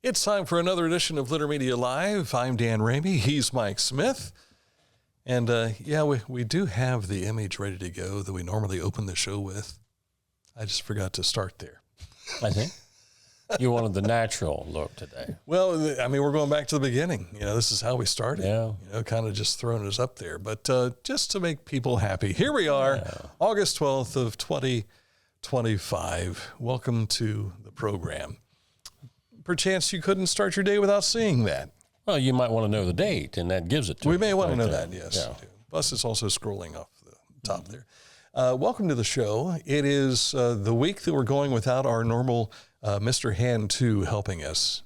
It's time for another edition of Litter Media Live. I'm Dan Ramey. He's Mike Smith. And, we do have the image ready to go that we normally open the show with. I just forgot to start there. I think you wanted the natural look today. Well, I mean, we're going back to the beginning. You know, this is how we started. Yeah. You know, kind of just throwing us up there. But just to make people happy, here we are, August 12th of 2025. Welcome to the program. Perchance you couldn't start your day without seeing that. Well, you might want to know the date, and that gives it to you. We may want to know that, yes. Yeah. Plus, it's also scrolling off the top there. Welcome to the show. It is the week that we're going without our normal Mr. Hand 2 helping us.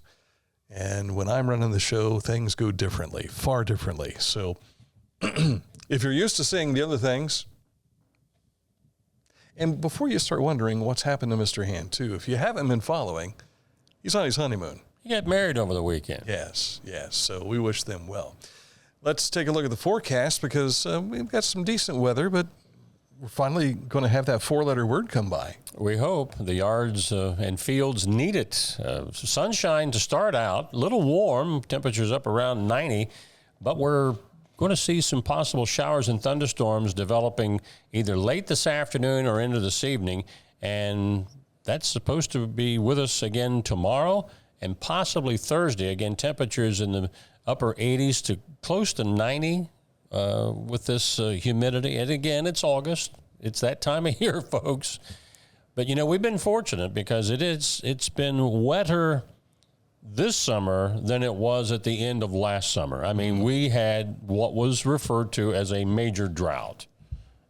And when I'm running the show, things go differently, far differently. So if you're used to seeing the other things, and before you start wondering what's happened to Mr. Hand 2, if you haven't been following, he's on his honeymoon. He got married over the weekend. Yes. So we wish them well. Let's take a look at the forecast because we've got some decent weather, but we're finally going to have that four-letter word come by. We hope. The yards and fields need it. Sunshine to start out, a little warm, temperatures up around 90, but we're going to see some possible showers and thunderstorms developing either late this afternoon or into this evening, and that's supposed to be with us again tomorrow and possibly Thursday. Again, temperatures in the upper 80s to close to 90 with this humidity. And again, it's August. It's that time of year, folks. But, you know, we've been fortunate because it's been wetter this summer than it was at the end of last summer. I mean, we had what was referred to as a major drought.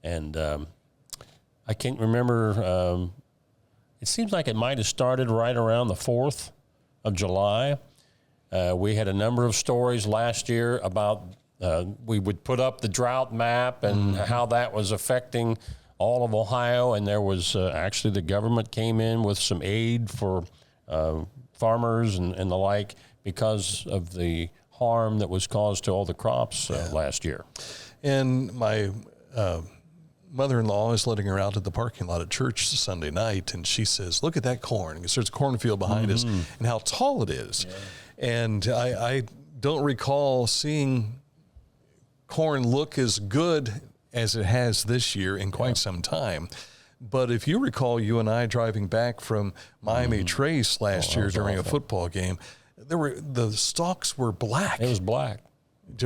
And I can't remember... it seems like it might have started right around the 4th of July. We had a number of stories last year about we would put up the drought map and how that was affecting all of Ohio. And there was actually the government came in with some aid for farmers and the like because of the harm that was caused to all the crops last year. And my mother-in-law is letting her out at the parking lot at church Sunday night, and she says, look at that corn, because there's a cornfield behind us, and how tall it is. Yeah. And I don't recall seeing corn look as good as it has this year in quite some time. But if you recall, you and I driving back from Miami Trace last year during a football game, the stalks were black. It was black.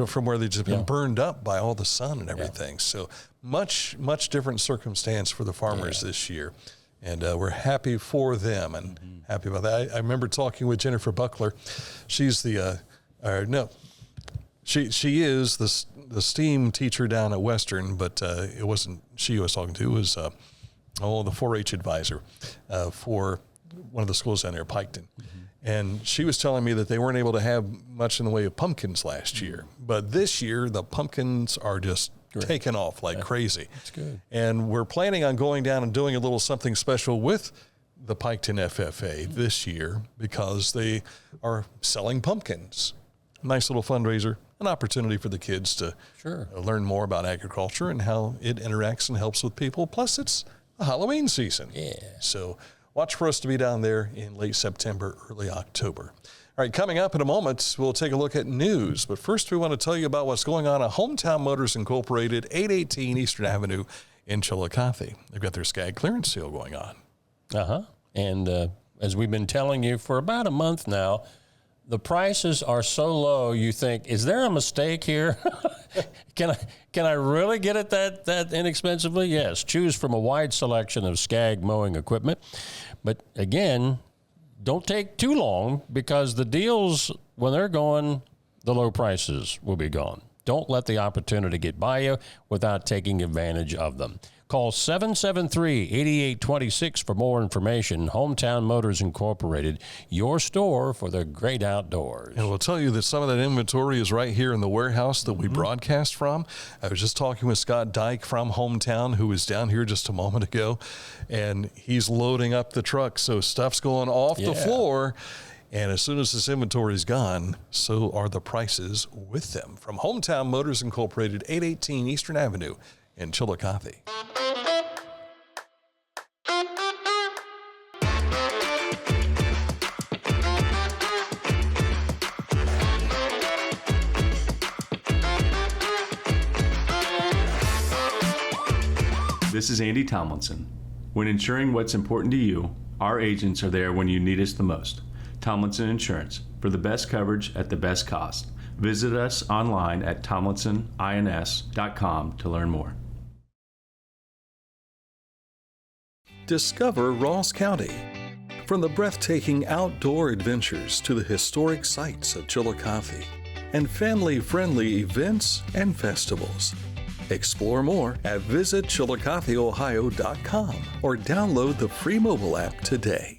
From where they've just been burned up by all the sun and everything. So much different circumstance for the farmers this year. And we're happy for them and happy about that. I remember talking with Jennifer Buckler. She's she is the STEAM teacher down at Western, but it wasn't she I was talking to. It was the 4-H advisor for one of the schools down there, Piketon. And she was telling me that they weren't able to have much in the way of pumpkins last year. But this year, the pumpkins are just taking off like crazy. That's good. And we're planning on going down and doing a little something special with the Piketon FFA this year because they are selling pumpkins. Nice little fundraiser, an opportunity for the kids to learn more about agriculture and how it interacts and helps with people. Plus, it's the Halloween season. Yeah. So watch for us to be down there in late September, early October. All right, coming up in a moment, we'll take a look at news. But first, we want to tell you about what's going on at Hometown Motors Incorporated, 818 Eastern Avenue in Chillicothe. They've got their Skag clearance sale going on. And as we've been telling you for about a month now, the prices are so low, you think, is there a mistake here? Can I really get it that inexpensively? Yes, choose from a wide selection of Skag mowing equipment. But again, don't take too long because the deals, when they're going, the low prices will be gone. Don't let the opportunity get by you without taking advantage of them. Call 773-8826 for more information. Hometown Motors Incorporated, your store for the great outdoors. And we'll tell you that some of that inventory is right here in the warehouse that we broadcast from. I was just talking with Scott Dyke from Hometown, who was down here just a moment ago, and he's loading up the truck. So stuff's going off the floor. And as soon as this inventory is gone, so are the prices with them. From Hometown Motors Incorporated, 818 Eastern Avenue in Chillicothe. This is Andy Tomlinson. When ensuring what's important to you, our agents are there when you need us the most. Tomlinson Insurance, for the best coverage at the best cost. Visit us online at tomlinsonins.com to learn more. Discover Ross County. From the breathtaking outdoor adventures to the historic sights of Chillicothe and family-friendly events and festivals. Explore more at visitchillicotheohio.com or download the free mobile app today.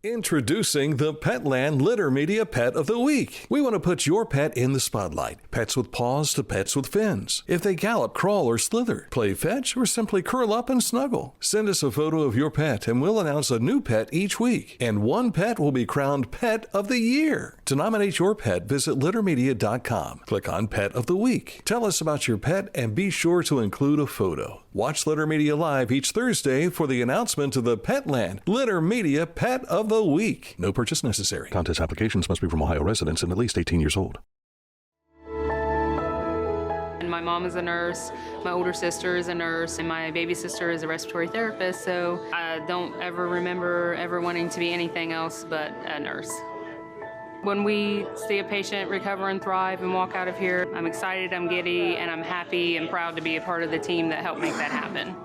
Introducing the Petland Litter Media Pet of the Week. We want to put your pet in the spotlight. Pets with paws to pets with fins. If they gallop, crawl, or slither, play fetch, or simply curl up and snuggle. Send us a photo of your pet and we'll announce a new pet each week. And one pet will be crowned Pet of the Year. To nominate your pet, visit littermedia.com. Click on Pet of the Week. Tell us about your pet and be sure to include a photo. Watch Litter Media Live each Thursday for the announcement of the Petland Litter Media Pet of the Week. No purchase necessary. Contest applications must be from Ohio residents and at least 18 years old. And my mom is a nurse, my older sister is a nurse, and my baby sister is a respiratory therapist, so I don't ever remember ever wanting to be anything else but a nurse. When we see a patient recover and thrive and walk out of here, I'm excited, I'm giddy, and I'm happy and proud to be a part of the team that helped make that happen.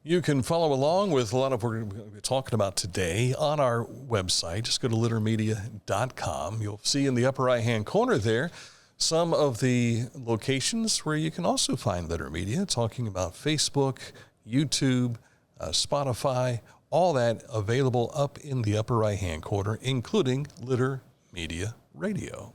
You can follow along with a lot of what we're going to be talking about today on our website. Just go to littermedia.com. You'll see in the upper right-hand corner there some of the locations where you can also find Litter Media, talking about Facebook, YouTube, Spotify, all that available up in the upper right-hand corner, including Litter Media Radio.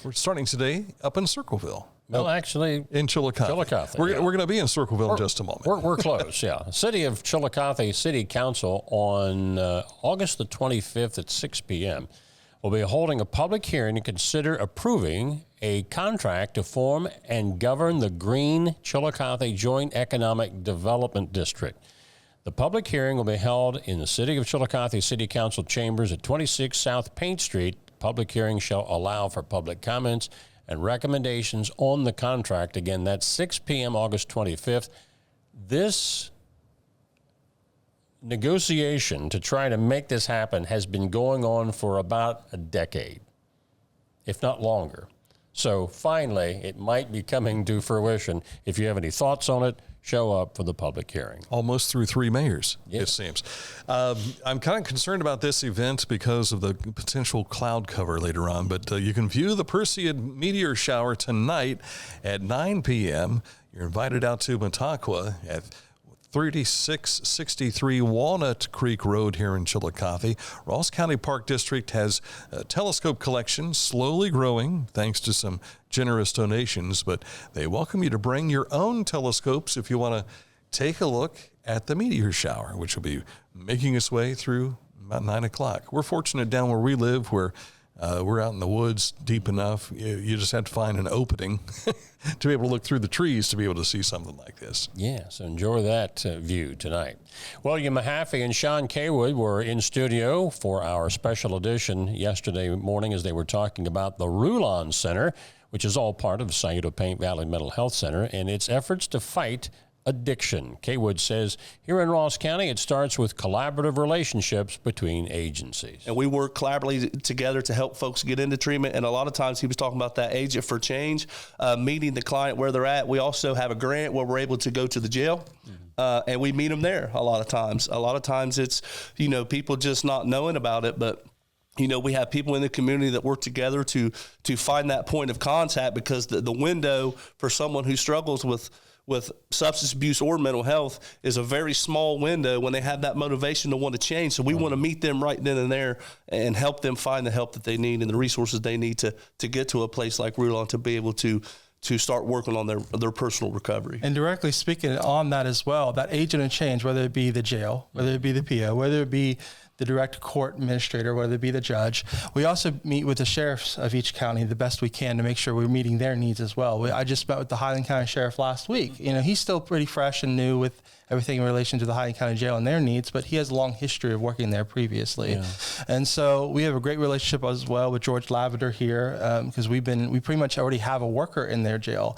We're starting today up in Circleville. Well, actually, in Chillicothe. We're going to be in Circleville in just a moment. We're close, yeah. City of Chillicothe City Council on August the 25th at 6 p.m. will be holding a public hearing to consider approving a contract to form and govern the Green Chillicothe Joint Economic Development District. The public hearing will be held in the City of Chillicothe City Council chambers at 26 South Paint Street. Public hearing shall allow for public comments and recommendations on the contract. Again, that's 6 p.m. August 25th. This negotiation to try to make this happen has been going on for about a decade, if not longer. So finally, it might be coming to fruition. If you have any thoughts on it, show up for the public hearing. Almost through 3 mayors, It seems. I'm kind of concerned about this event because of the potential cloud cover later on, but you can view the Perseid meteor shower tonight at 9 p.m. You're invited out to Mataqua at 3663 Walnut Creek Road here in Chillicothe. Ross County Park District has a telescope collection slowly growing thanks to some generous donations, but they welcome you to bring your own telescopes if you want to take a look at the meteor shower, which will be making its way through about 9 o'clock. We're fortunate down where we live where we're out in the woods deep enough. You just have to find an opening to be able to look through the trees to be able to see something like this. Yeah, so enjoy that view tonight. William Mahaffey and Sean Cawood were in studio for our special edition yesterday morning as they were talking about the Rulon Center, which is all part of Scioto Paint Valley Mental Health Center, and its efforts to fight addiction. Cawood says here in Ross County, it starts with collaborative relationships between agencies. And we work collaboratively together to help folks get into treatment. And a lot of times he was talking about that agent for change, meeting the client where they're at. We also have a grant where we're able to go to the jail. And we meet them there a lot of times. A lot of times it's, people just not knowing about it, but we have people in the community that work together to find that point of contact, because the window for someone who struggles with substance abuse or mental health is a very small window when they have that motivation to want to change. So we want to meet them right then and there and help them find the help that they need and the resources they need to get to a place like Rulon to be able to start working on their personal recovery. And directly speaking on that as well, that agent of change, whether it be the jail, whether it be the PO, whether it be the direct court administrator, whether it be the judge. We also meet with the sheriffs of each county the best we can to make sure we're meeting their needs as well. I just met with the Highland County Sheriff last week. He's still pretty fresh and new with everything in relation to the Highland County Jail and their needs, but he has a long history of working there previously. Yeah. And so we have a great relationship as well with George Lavender here, because we pretty much already have a worker in their jail.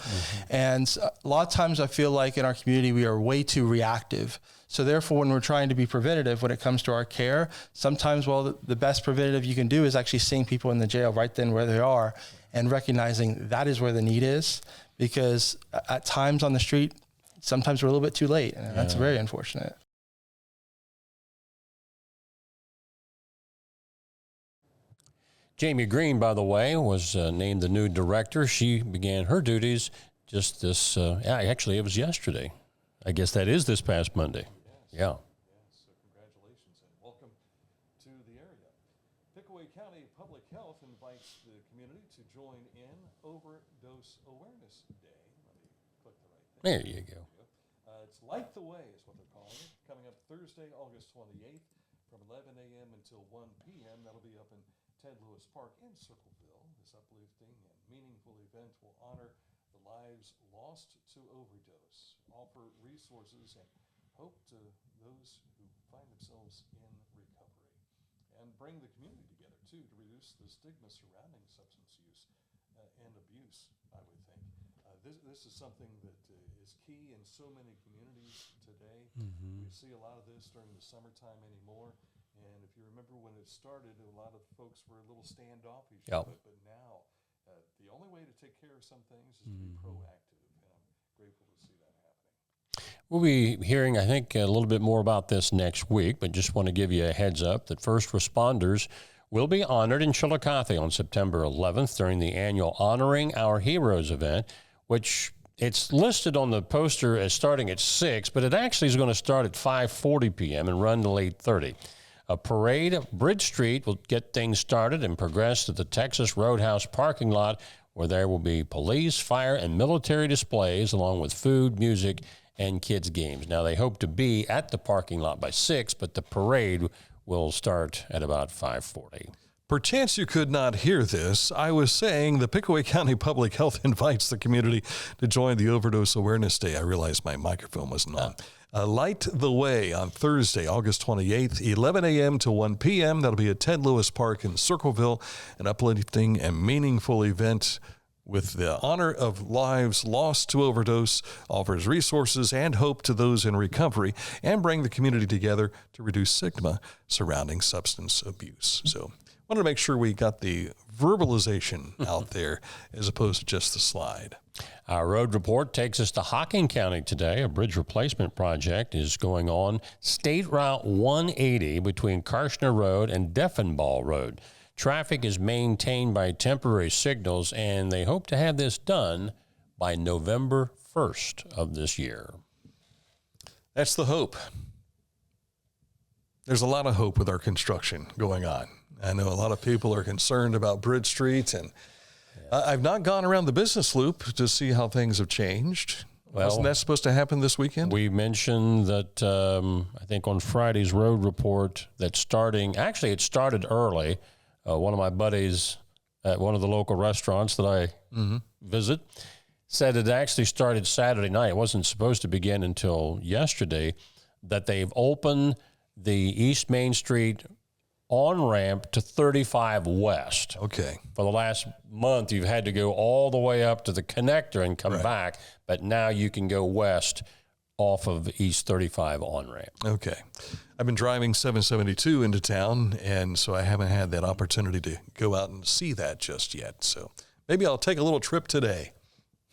And a lot of times I feel like in our community we are way too reactive. So therefore, when we're trying to be preventative when it comes to our care, sometimes, the best preventative you can do is actually seeing people in the jail right then where they are and recognizing that is where the need is, because at times on the street, sometimes we're a little bit too late, and that's very unfortunate. Jamie Green, by the way, was named the new director. She began her duties just this, actually it was yesterday. I guess that is this past Monday. Yes. Yeah. So congratulations and welcome to the area. Pickaway County Public Health invites the community to join in Overdose Awareness Day. Let me click the right thing. There you go. It's Light the Way is what they're calling it. Coming up Thursday, August 28th from 11 a.m. until 1 p.m. That'll be up in Ted Lewis Park in Circleville. This uplifting and meaningful event will honor the lives lost to overdose, offer resources and hope to those who find themselves in recovery, and bring the community together, too, to reduce the stigma surrounding substance use and abuse, I would think. This is something that is key in so many communities today. We see a lot of this during the summertime anymore. And if you remember when it started, a lot of folks were a little standoffish. Yep. But now, the only way to take care of some things is to be proactive. And I'm grateful to see that happening. We'll be hearing, I think, a little bit more about this next week, but just want to give you a heads up that first responders will be honored in Chillicothe on September 11th during the annual Honoring Our Heroes event, which it's listed on the poster as starting at 6, but it actually is going to start at 5:40 p.m. and run till 8:30. A parade of Bridge Street will get things started and progress to the Texas Roadhouse parking lot, where there will be police, fire, and military displays, along with food, music, and kids' games. Now, they hope to be at the parking lot by 6, but the parade will start at about 5:40. Perchance you could not hear this. I was saying the Pickaway County Public Health invites the community to join the Overdose Awareness Day. I realized my microphone wasn't on. Light the Way on Thursday, August 28th, 11 a.m. to 1 p.m. That'll be at Ted Lewis Park in Circleville, an uplifting and meaningful event with the honor of lives lost to overdose, offers resources and hope to those in recovery, and bring the community together to reduce stigma surrounding substance abuse. So wanted to make sure we got the verbalization out there as opposed to just the slide. Our road report takes us to Hocking County today. A bridge replacement project is going on State Route 180 between Karshner Road and Deffenball Road. Traffic is maintained by temporary signals, and they hope to have this done by November 1st of this year. That's the hope. There's a lot of hope with our construction going on. I know a lot of people are concerned about Bridge Street, and I've not gone around the business loop to see how things have changed. Well, wasn't that supposed to happen this weekend? We mentioned that, I think on Friday's road report, that it started early. One of my buddies at one of the local restaurants that I visit said it actually started Saturday night. It wasn't supposed to begin until yesterday, that they've opened the East Main Street on-ramp to 35 West. Okay. For the last month, you've had to go all the way up to the connector and come back, but now you can go west off of East 35 on-ramp. Okay. I've been driving 772 into town, and so I haven't had that opportunity to go out and see that just yet. So maybe I'll take a little trip today.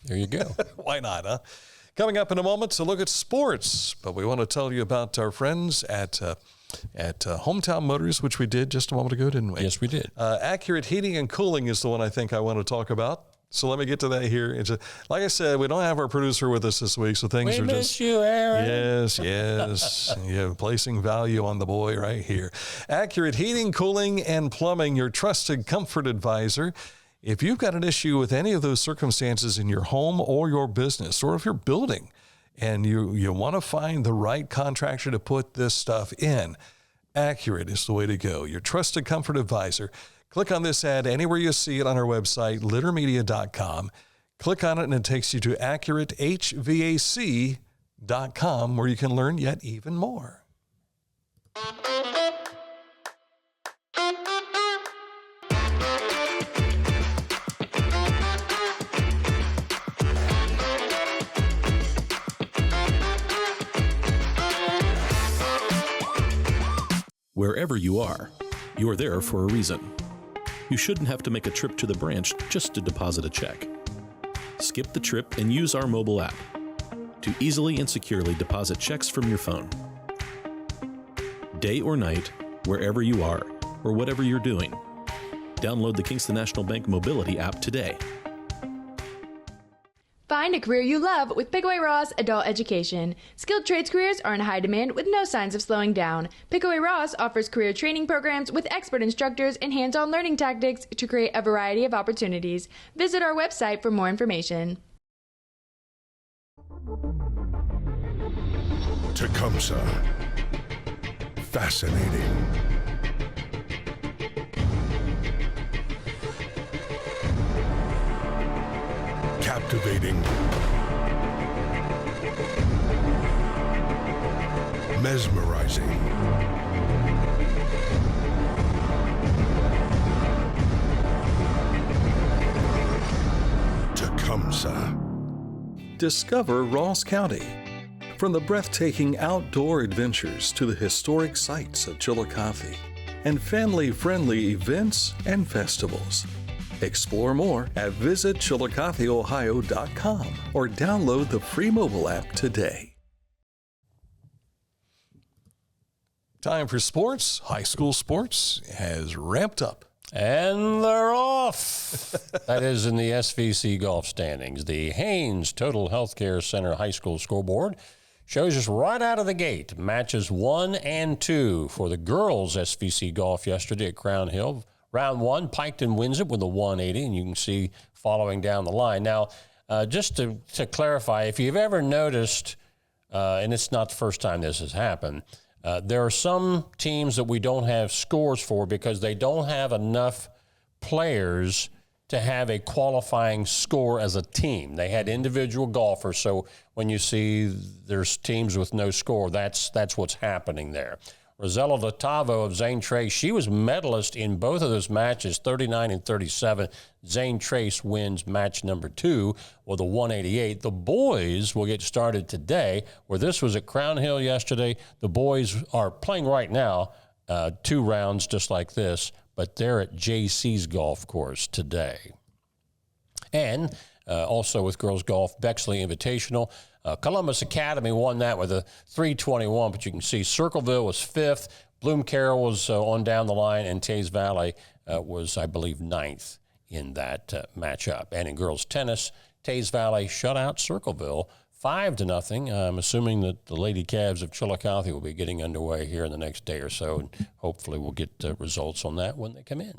There you go. Why not, huh? Coming up in a moment to look at sports, but we want to tell you about our friends at Hometown Motors, which we did just a moment ago, didn't we? Yes, we did. Accurate Heating and Cooling is the one I think I want to talk about. So let me get to that here. Like I said, we don't have our producer with us this week, so things are just... We miss you, Aaron. Yes. Yeah, placing value on the boy right here. Accurate Heating, Cooling, and Plumbing, your trusted comfort advisor. If you've got an issue with any of those circumstances in your home or your business, or if you're building and you want to find the right contractor to put this stuff in, Accurate is the way to go. Your trusted comfort advisor. Click on this ad anywhere you see it on our website, littermedia.com. Click on it and it takes you to AccurateHVAC.com, where you can learn yet even more. Wherever you are, you're there for a reason. You shouldn't have to make a trip to the branch just to deposit a check. Skip the trip and use our mobile app to easily and securely deposit checks from your phone. Day or night, wherever you are, or whatever you're doing, download the Kingston National Bank Mobility app today. Find a career you love with Pickaway Ross Adult Education. Skilled trades careers are in high demand with no signs of slowing down. Pickaway Ross offers career training programs with expert instructors and hands-on learning tactics to create a variety of opportunities. Visit our website for more information. Tecumseh. Fascinating. Captivating. Mesmerizing. Tecumseh. Discover Ross County. From the breathtaking outdoor adventures to the historic sights of Chillicothe and family-friendly events and festivals. Explore more at visitchillicotheohio.com or download the free mobile app today. Time for sports. High school sports has ramped up. And they're off. That is in the SVC Golf standings. The Haynes Total Healthcare Center High School scoreboard shows us right out of the gate matches 1 and 2 for the girls' SVC Golf yesterday at Crown Hill. Round 1, Piketon wins it with a 180, and you can see following down the line. Now, just to clarify, if you've ever noticed, and it's not the first time this has happened, there are some teams that we don't have scores for because they don't have enough players to have a qualifying score as a team. They had individual golfers, so when you see there's teams with no score, that's what's happening there. Rosella Latavo of Zane Trace, she was medalist in both of those matches, 39 and 37. Zane Trace wins match number 2 with a 188. The boys will get started today, where this was at Crown Hill yesterday. The boys are playing right now 2 rounds just like this, but they're at Jaycees Golf Course today. And also with girls golf, Bexley Invitational. Columbus Academy won that with a 321, but you can see Circleville was 5th, Bloom Carroll was on down the line, and Tays Valley was, I believe, 9th in that matchup. And in girls tennis, Tays Valley shut out Circleville 5-0. I'm assuming that the Lady Cavs of Chillicothe will be getting underway here in the next day or so, and hopefully we'll get results on that when they come in.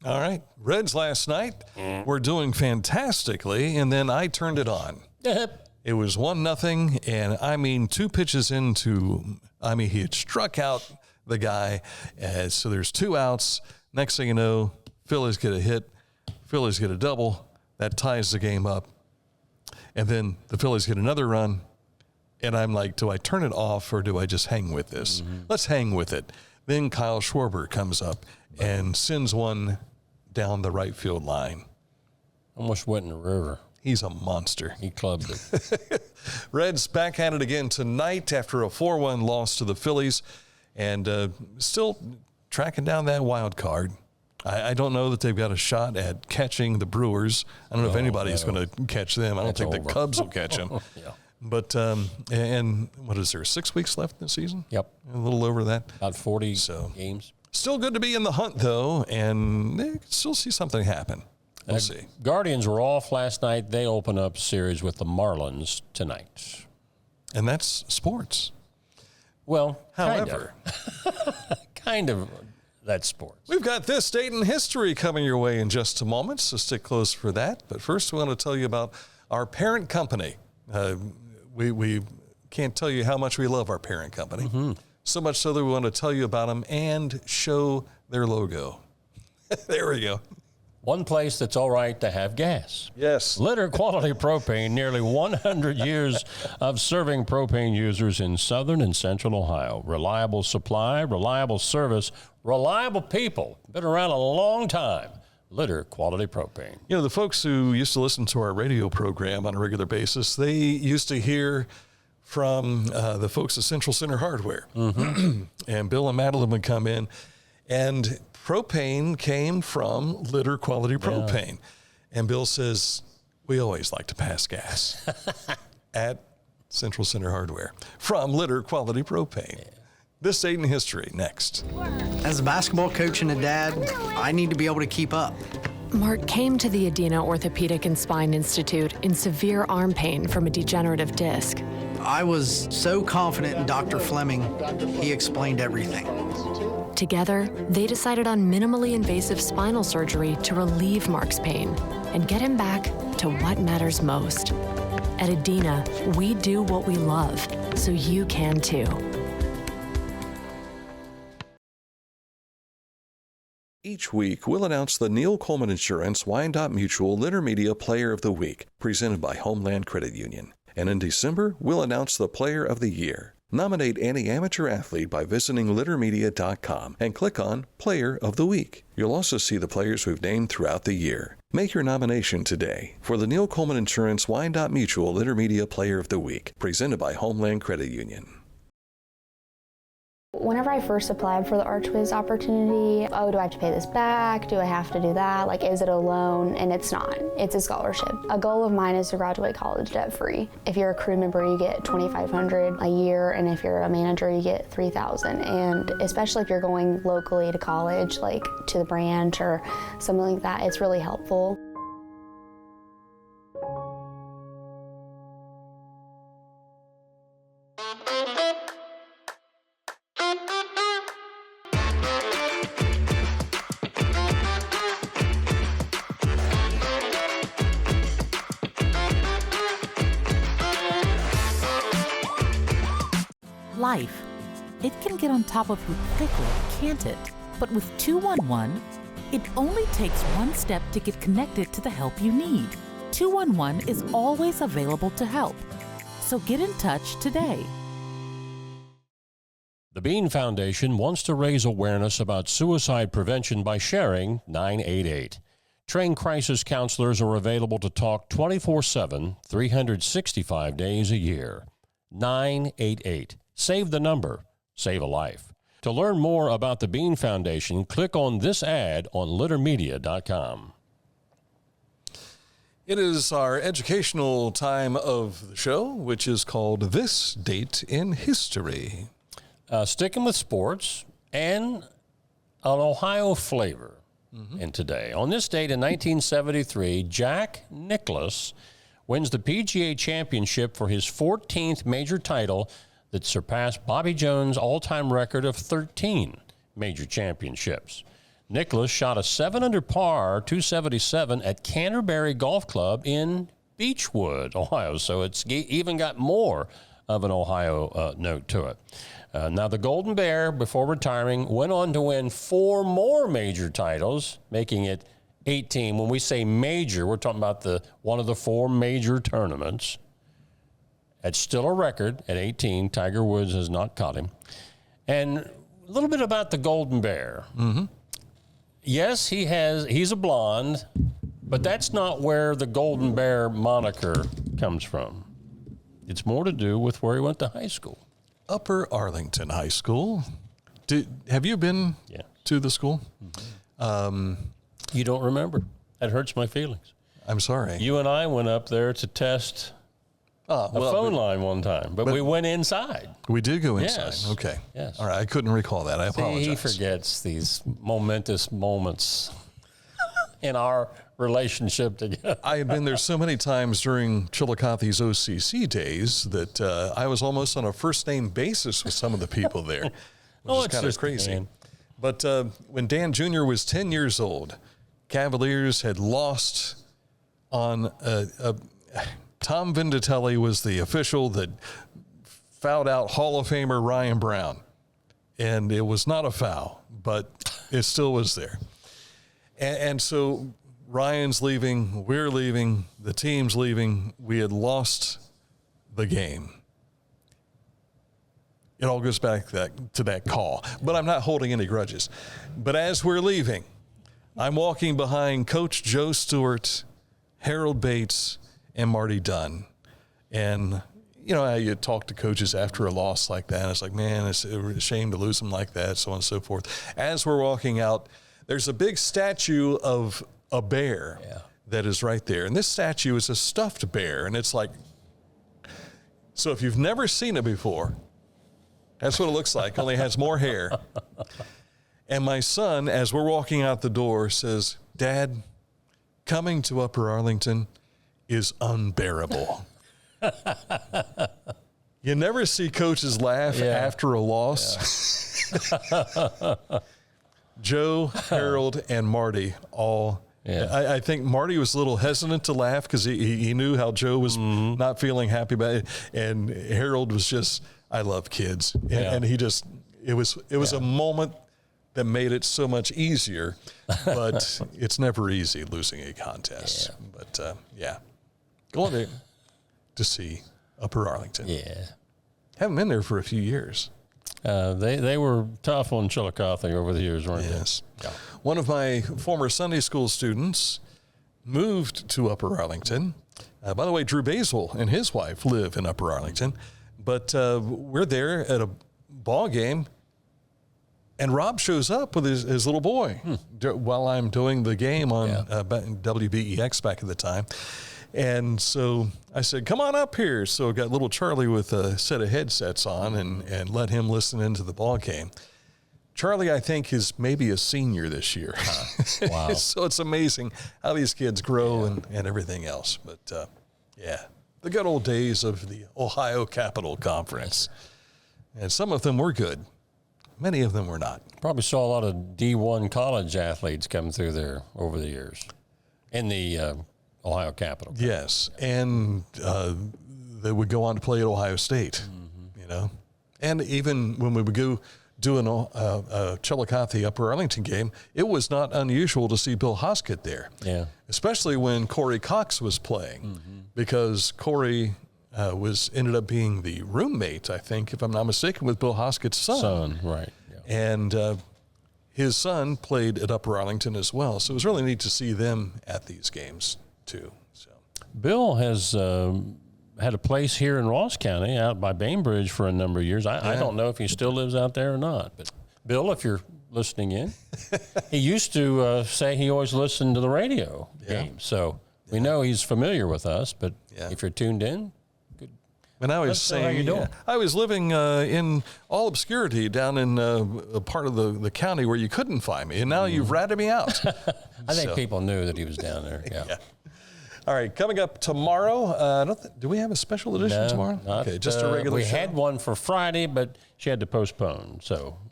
All right. Reds last night were doing fantastically, and then I turned it on. It was 1-0, and I mean, 2 pitches into, he had struck out the guy, so there's 2 outs. Next thing you know, Phillies get a hit, Phillies get a double, that ties the game up, and then the Phillies get another run, and I'm like, do I turn it off or do I just hang with this? Let's hang with it. Then Kyle Schwarber comes up and sends one down the right field line. Almost went in the river. He's a monster. He clubbed it. Reds back at it again tonight after a 4-1 loss to the Phillies, and still tracking down that wild card. I don't know that they've got a shot at catching the Brewers. I don't know if anybody's going to catch them. I don't think the Cubs will catch them. Yeah. But, and what is there, 6 weeks left in the season? Yep. A little over that. About 40 games. Still good to be in the hunt, though, and they can still see something happen. We'll see. Guardians were off last night. They open up series with the Marlins tonight. And that's sports. Well, however, kind of that's sports. We've got this date in history coming your way in just a moment, so stick close for that. But first, we want to tell you about our parent company. We can't tell you how much we love our parent company. So much so that we want to tell you about them and show their logo. There we go. One place that's all right to have gas. Yes. Litter Quality Propane, nearly 100 years of serving propane users in southern and central Ohio. Reliable supply, reliable service, reliable people. Been around a long time. Litter Quality Propane. You know, the folks who used to listen to our radio program on a regular basis, they used to hear from the folks at Central Center Hardware. Mm-hmm. And Bill and Madeline would come in, and propane came from Litter Quality Propane. Yeah. And Bill says, we always like to pass gas at Central Center Hardware from Litter Quality Propane. Yeah. This date in history, next. As a basketball coach and a dad, I need to be able to keep up. Mark came to the Adina Orthopedic and Spine Institute in severe arm pain from a degenerative disc. I was so confident in Dr. Fleming, he explained everything. Together, they decided on minimally invasive spinal surgery to relieve Mark's pain and get him back to what matters most. At Adina, we do what we love, so you can too. Each week, we'll announce the Neil Coleman Insurance Wyandotte Mutual Litter Media Player of the Week, presented by Homeland Credit Union. And in December, we'll announce the Player of the Year. Nominate any amateur athlete by visiting littermedia.com and click on Player of the Week. You'll also see the players we've named throughout the year. Make your nomination today for the Neil Coleman Insurance Wyandotte Mutual Litter Media Player of the Week, presented by Homeland Credit Union. Whenever I first applied for the ArchWiz opportunity, do I have to pay this back? Do I have to do that? Like, is it a loan? And it's not. It's a scholarship. A goal of mine is to graduate college debt-free. If you're a crew member, you get $2,500 a year, and if you're a manager, you get $3,000. And especially if you're going locally to college, like to the branch or something like that, it's really helpful. Life. It can get on top of you quickly, can't it? But with 211, it only takes one step to get connected to the help you need. 211 is always available to help. So get in touch today. The Bean Foundation wants to raise awareness about suicide prevention by sharing 988. Trained crisis counselors are available to talk 24/7, 365 days a year. 988. Save the number. Save a life. To learn more about the Bean Foundation, click on this ad on littermedia.com. It is our educational time of the show, which is called This Date in History. Sticking with sports and an Ohio flavor in today. On this date in 1973, Jack Nicklaus wins the PGA Championship for his 14th major title that surpassed Bobby Jones' all-time record of 13 major championships. Nicklaus shot a 7-under par 277 at Canterbury Golf Club in Beechwood, Ohio, so it's even got more of an Ohio note to it. Now, the Golden Bear, before retiring, went on to win 4 more major titles, making it 18. When we say major, we're talking about one of the 4 major tournaments. It's still a record at 18. Tiger Woods has not caught him. And a little bit about the Golden Bear. Mm-hmm. Yes, he's a blonde, but that's not where the Golden Bear moniker comes from. It's more to do with where he went to high school. Upper Arlington High School. Have you been to the school? Mm-hmm. You don't remember. That hurts my feelings. I'm sorry. You and I went up there to test a phone line one time, but we went inside. We did go inside. Yes. Okay. Yes. All right. I couldn't recall that. I apologize. He forgets these momentous moments in our relationship together. I had been there so many times during Chillicothe's OCC days that I was almost on a first-name basis with some of the people there, which is kind of crazy. Dan. But when Dan Jr. was 10 years old, Cavaliers had lost on Tom Vinatelli was the official that fouled out Hall of Famer Ryan Brown and it was not a foul, but it still was there. And so Ryan's leaving, we're leaving, the team's leaving. We had lost the game. It all goes back to that call. But I'm not holding any grudges. But as we're leaving, I'm walking behind Coach Joe Stewart, Harold Bates, and Marty Dunn. And you know how you talk to coaches after a loss like that. It's like, man, it's a shame to lose them like that, so on and so forth. As we're walking out, there's a big statue of a bear that is right there. And this statue is a stuffed bear. And it's like, so if you've never seen it before, that's what it looks like, only has more hair. And my son, as we're walking out the door, says, Dad, coming to Upper Arlington is unbearable. You never see coaches laugh after a loss. Yeah. Joe, Harold, and Marty all. Yeah. I think Marty was a little hesitant to laugh because he knew how Joe was not feeling happy about it. And Harold was just, I love kids. And he just, it was a moment that made it so much easier. But it's never easy losing a contest. Yeah. But, going there to see Upper Arlington. Yeah. Haven't been there for a few years. They were tough on Chillicothe over the years, weren't they? Yes. Yeah. One of my former Sunday school students moved to Upper Arlington. By the way, Drew Basil and his wife live in Upper Arlington. But we're there at a ball game, and Rob shows up with his little boy while I'm doing the game on WBEX back at the time. And so I said, come on up here. So I got little Charlie with a set of headsets on and let him listen into the ball game. Charlie, I think, is maybe a senior this year. Wow. So it's amazing how these kids grow and everything else. But, the good old days of the Ohio Capital Conference. And some of them were good. Many of them were not. Probably saw a lot of D1 college athletes come through there over the years in the Ohio Capital. Yes, and they would go on to play at Ohio State, you know. And even when we would go do a Chillicothe Upper Arlington game, it was not unusual to see Bill Hoskett there. Yeah. Especially when Corey Cox was playing, because Corey ended up being the roommate, I think, if I'm not mistaken, with Bill Hoskett's son. Right. Yeah. And his son played at Upper Arlington as well, so it was really neat to see them at these games too. So Bill has had a place here in Ross County out by Bainbridge for a number of years. I don't know if he still lives out there or not, but Bill, if you're listening in, he used to say he always listened to the radio games. So we know he's familiar with us, but if you're tuned in, good. And I was saying, how you doing? I was living in all obscurity down in a part of the county where you couldn't find me, and now you've ratted me out. I think people knew that he was down there. Yeah. All right, coming up tomorrow, do we have a special edition tomorrow? Okay, just a regular show? We had one for Friday, but she had to postpone,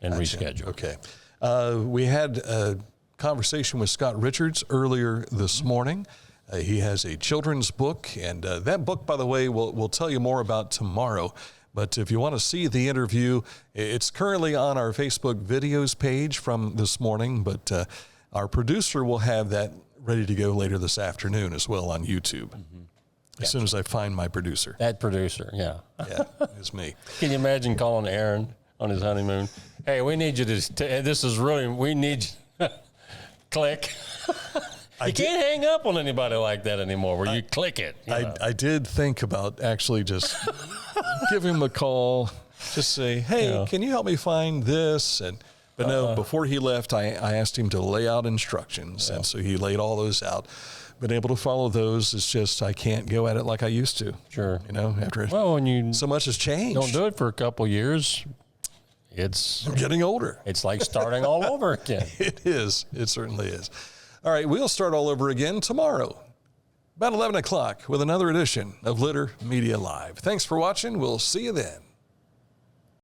and reschedule. Okay. We had a conversation with Scott Richards earlier this morning. He has a children's book, and that book, by the way, we'll tell you more about tomorrow. But if you want to see the interview, it's currently on our Facebook videos page from this morning, but our producer will have that ready to go later this afternoon as well on YouTube. As soon as I find my producer. That producer, yeah, it's me. Can you imagine calling Aaron on his honeymoon? Hey, we need you to, we need you. Click. You can't hang up on anybody like that anymore where you click it. I did think about actually just giving him a call, just say, hey, can you help me find this? But no, before he left, I asked him to lay out instructions, and so he laid all those out. Been able to follow those. It's just I can't go at it like I used to. Sure. You know, after when so much has changed. Don't do it for a couple years. I'm getting older. It's like starting all over again. It is. It certainly is. All right, we'll start all over again tomorrow, about 11 o'clock, with another edition of Litter Media Live. Thanks for watching. We'll see you then.